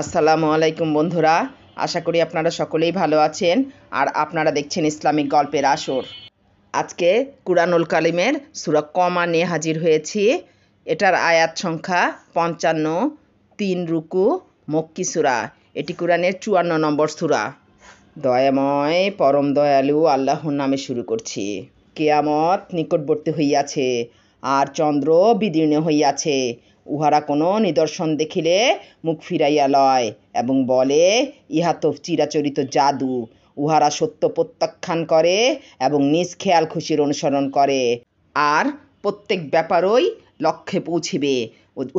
আসসালামু আলাইকুম বন্ধুরা, আশা করি আপনারা সকলেই ভালো আছেন আর আপনারা দেখছেন ইসলামিক গল্পের আসর। আজকে কুরআনুল কারিমের সূরা কমা নিয়ে হাজির হয়েছি। এটার আয়াত সংখ্যা 55, 3 রুকু, মক্কি সূরা। এটি কুরআনের 54 নম্বর সূরা। দয়াময় পরম দয়ালু আল্লাহর নামে শুরু করছি। কিয়ামত নিকটবর্তী হইয়াছে, আর চন্দ্র বিদীর্ণ হইয়াছে। উহারা কোনো নিদর্শন দেখিলে মুখ ফিরাইয়া লয় এবং বলে, ইহা তো চিরাচরিত জাদু। উহারা সত্য প্রত্যাখ্যান করে এবং নিজ খেয়াল খুশির অনুসরণ করে, আর প্রত্যেক ব্যাপারই লক্ষ্যে পৌঁছিবে।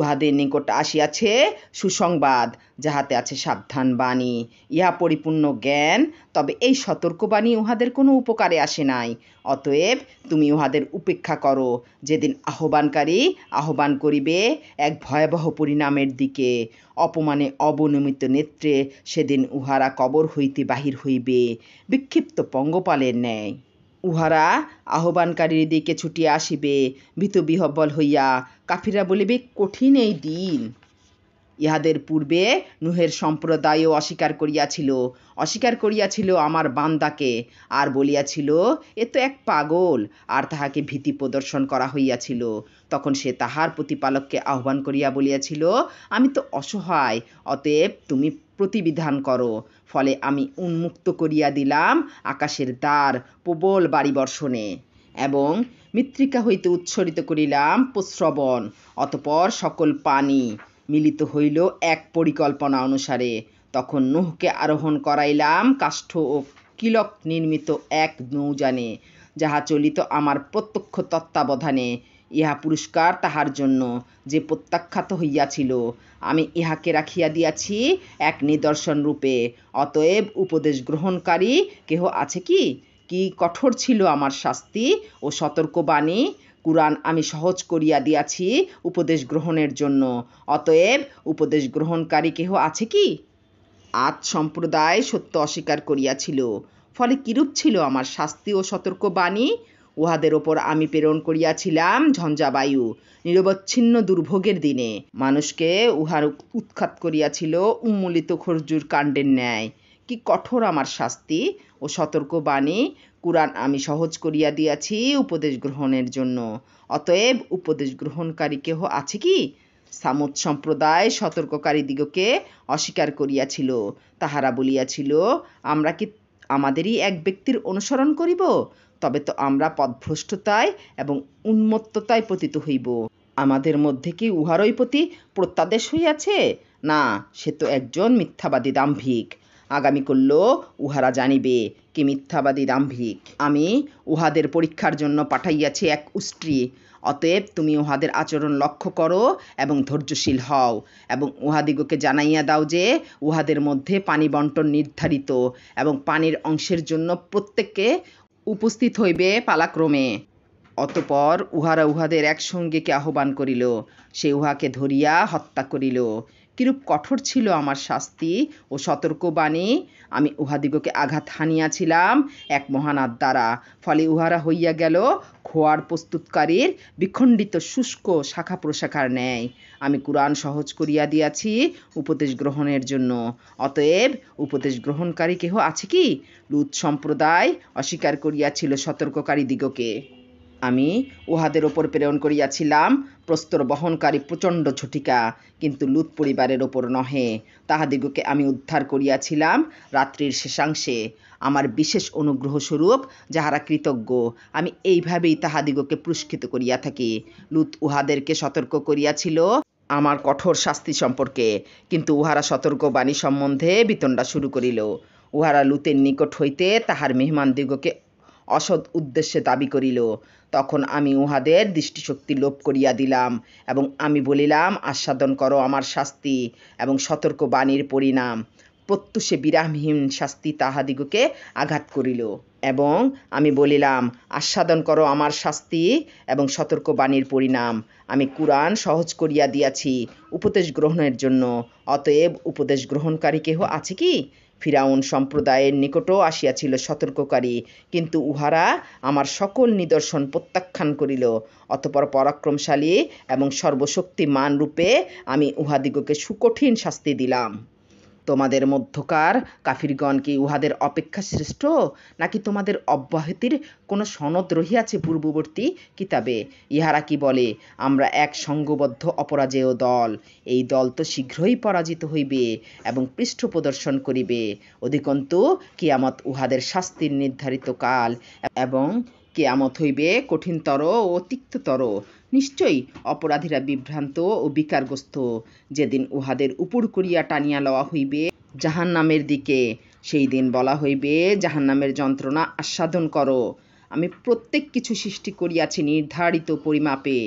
উহাদের নিকট আসিয়াছে সুসংবাদ, যাহাতে আছে সাবধান বাণী, ইহা পরিপূর্ণ জ্ঞান। তবে এই সতর্কবাণী উহাদের কোনো উপকারে আসে নাই। অতএব তুমি উহাদের উপেক্ষা করো, যেদিন আহ্বানকারী আহ্বান করিবে এক ভয়াবহ পরিণামের দিকে। অপমানে অবনমিত নেত্রে সেদিন উহারা কবর হইতে বাহির হইবে, বিক্ষিপ্ত পঙ্গপালের ন্যায়। উহারা আহ্বানকারীর দিকে ছুটিয়া আসিবে ভীতবিহ্বল হইয়া। কাফিররা বলিবে, কঠিন এই দিন। ইহাদের পূর্বে নূহের সম্প্রদায়ও অস্বীকার করিয়াছিল আমার বান্দাকে, আর বলিয়াছিল, এ তো এক পাগল, আর তাহাকে ভীতি প্রদর্শন করা হইয়াছিল। তখন সে তাহার প্রতিপালককে আহ্বান করিয়া বলিয়াছিল, আমি তো অসহায়, অতএব তুমি প্রতিবিধান করো। ফলে আমি উন্মুক্ত করিয়া দিলাম আকাশের দ্বার প্রবল বাড়িবর্ষণে, এবং মৃত্তিকা হইতে উচ্ছরিত করিলাম প্রস্রবণ। অতঃপর সকল পানি মিলিত হইল এক পরিকল্পনা অনুসারে। তখন নূহকে আরোহণ করাইলাম কাষ্ঠ ও কিলক নির্মিত এক নৌযানে, যাহা চলিত আমার প্রত্যক্ষ তত্ত্বাবধানে। ইহা পুরস্কার তাহার জন্য যে প্রত্যাখ্যাত হইয়াছিল। আমি ইহাকে রাখিয়া দিয়াছি এক নিদর্শন রূপে। অতএব উপদেশ গ্রহণকারী কেহ আছে কি? কি কঠোর ছিল আমার শাস্তি ও সতর্কবাণী! কুরআন আমি সহজ করিয়া দিয়াছি উপদেশ গ্রহণের জন্য। অতএব উপদেশ গ্রহণকারী কেহ আছে কি? আদ সম্প্রদায় সত্য অস্বীকার করিয়াছিল। ফলে কিরূপ ছিল আমার শাস্তি ও সতর্কবাণী! উহাদের ওপর আমি প্রেরণ করিয়াছিলাম ঝঞ্ঝাবায়ু, নিরবচ্ছিন্ন দুর্ভোগের দিনে। মানুষকে উহার উৎখাত করিয়াছিল উন্মূলিত খরজুর কাণ্ডের ন্যায়। কি কঠোর আমার শাস্তি ও সতর্কবাণী! কুরআন আমি সহজ করিয়া দিয়াছি উপদেশ গ্রহণের জন্য। অতএব উপদেশ গ্রহণকারী কেহ আছে কি? সামুদ সম্প্রদায় সতর্ককারীদিগকে অস্বীকার করিয়াছিল। তাহারা বলিয়াছিল, আমরা কি আমাদেরই এক ব্যক্তির অনুসরণ করিব? তবে তো আমরা পথভ্রষ্টতায় এবং উন্মত্ততায় পতিত হইব। আমাদের মধ্যে কি উহারই প্রতি প্রত্যাদেশ হইয়াছে? না, সে তো একজন মিথ্যাবাদী দাম্ভিক। আগামীকাল উহারা জানিবে কি মিথ্যাবাদী দাম্ভিক। আমি উহাদের পরীক্ষার জন্য পাঠাইয়াছি এক উষ্ট্রী। অতএব তুমি উহাদের আচরণ লক্ষ্য করো এবং ধৈর্যশীল হও, এবং উহাদিগকে জানাইয়া দাও যে উহাদের মধ্যে পানি বণ্টন নির্ধারিত, এবং পানির অংশের জন্য প্রত্যেককে উপস্থিত হইবে পালাক্রমে। অতঃপর উহারা উহাদের একসঙ্গীকে আহ্বান করিল, সে উহাকে ধরিয়া হত্যা করিল। কিরূপ কঠোর ছিল আমার শাস্তি ও সতর্কবাণী! আমি উহাদিগকে আঘাত হানিয়াছিলাম এক মহানাদ দ্বারা। ফলে উহারা হইয়া গেল খোয়ার প্রস্তুতকারীর বিখণ্ডিত শুষ্ক শাখা প্রশাখার ন্যায়। আমি কুরআন সহজ করিয়া দিয়াছি উপদেশ গ্রহণের জন্য। অতএব উপদেশ গ্রহণকারী কেহ আছে কি? লূত সম্প্রদায় অস্বীকার করিয়াছিল সতর্ককারীদিগকে। আমি উহাদের ওপর প্রেরণ করিয়াছিলাম প্রস্তর বহনকারী প্রচণ্ড ঝটিকা, কিন্তু লূত পরিবারের ওপর নহে। তাহাদিগকে আমি উদ্ধার করিয়াছিলাম রাত্রির শেষাংশে আমার বিশেষ অনুগ্রহস্বরূপ। যাহারা কৃতজ্ঞ, আমি এইভাবেই তাহাদিগকে পুরস্কৃত করিয়া থাকি। লূত উহাদেরকে সতর্ক করিয়াছিল আমার কঠোর শাস্তি সম্পর্কে, কিন্তু উহারা সতর্কবাণী সম্বন্ধে বিতণ্ডা শুরু করিল। উহারা লূতের নিকট হইতে তাহার মেহমানদিগকে অসৎ উদ্দেশ্যে দাবি করিল। তখন আমি উহাদের দৃষ্টিশক্তি লোপ করিয়া দিলাম, এবং আমি বলিলাম, আস্বাদন করো আমার শাস্তি এবং সতর্কবাণীর পরিণাম। প্রত্যুষে বিরামহীন শাস্তি তাহাদিগকে আঘাত করিল, এবং আমি বলিলাম, আস্বাদন করো আমার শাস্তি এবং সতর্কবাণীর পরিণাম। আমি কুরআন সহজ করিয়া দিয়াছি উপদেশ গ্রহণের জন্য। অতএব উপদেশ গ্রহণকারী কেহ আছে কি? ফিরাউন সম্প্রদায়ের নিকটও আসিয়াছিল সতর্ককারী, কিন্তু উহারা আমার সকল নিদর্শন প্রত্যাখ্যান করিল। অতঃপর পরাক্রমশালী এবং সর্বশক্তিমান রূপে আমি উহাদিগকে সুকঠিন শাস্তি দিলাম। তোমাদের মধ্যকার কাফিরগণ কি উহাদের অপেক্ষা শ্রেষ্ঠ, নাকি তোমাদের অব্যাহতির কোনো সনদ রহিয়াছে পূর্ববর্তী কিতাবে? ইহারা কি বলে, আমরা এক সঙ্গবদ্ধ অপরাজেয় দল, এই দল তো শীঘ্রই পরাজিত হইবে এবং পৃষ্ঠ প্রদর্শন করিবে। অধিকন্তু কিয়ামত উহাদের শাস্তির নির্ধারিত কাল, এবং কিয়ামত হইবে কঠিনতর ও তিক্ততর। নিশ্চয়ই অপরাধীরা বিভ্রান্ত ও বিকারগ্রস্ত, যেদিন উহাদের উপর করিয়া টানিয়া লওয়া হইবে জাহান্নামের দিকে। সেই দিন বলা হইবে, জাহান্নামের যন্ত্রণা আস্বাদন করো। আমি প্রত্যেক কিছু সৃষ্টি করিয়াছি নির্ধারিত পরিমাপে।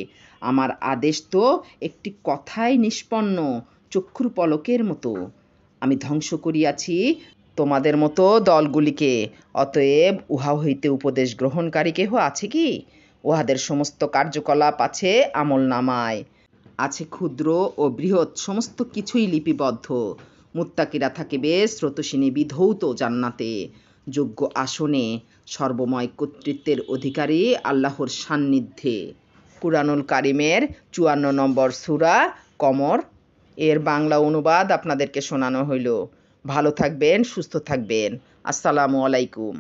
আমার আদেশ তো একটি কথায় নিষ্পন্ন, চক্ষুর পলকের মতো। আমি ধ্বংস করিয়াছি তোমাদের মতো দলগুলিকে। অতএব উহা হইতে উপদেশ গ্রহণকারী কেহ আছে কি? উহাদের সমস্ত কার্যকলাপ আছে আমলনামায়, আছে ক্ষুদ্র ও বৃহৎ সমস্ত কিছুই লিপিবদ্ধ। মুত্তাকিরা থাকিবে স্রোতস্বিনী বিধৌত জান্নাতে, যোগ্য আসনে, সর্বময় কর্তৃত্বের অধিকারী আল্লাহর সান্নিধ্যে। কুরআনুল কারিমের ৫৪ নম্বর সূরা কমর, এর বাংলা অনুবাদ আপনাদেরকে শোনানো হইল। ভালো থাকবেন, সুস্থ থাকবেন। আসসালামু আলাইকুম।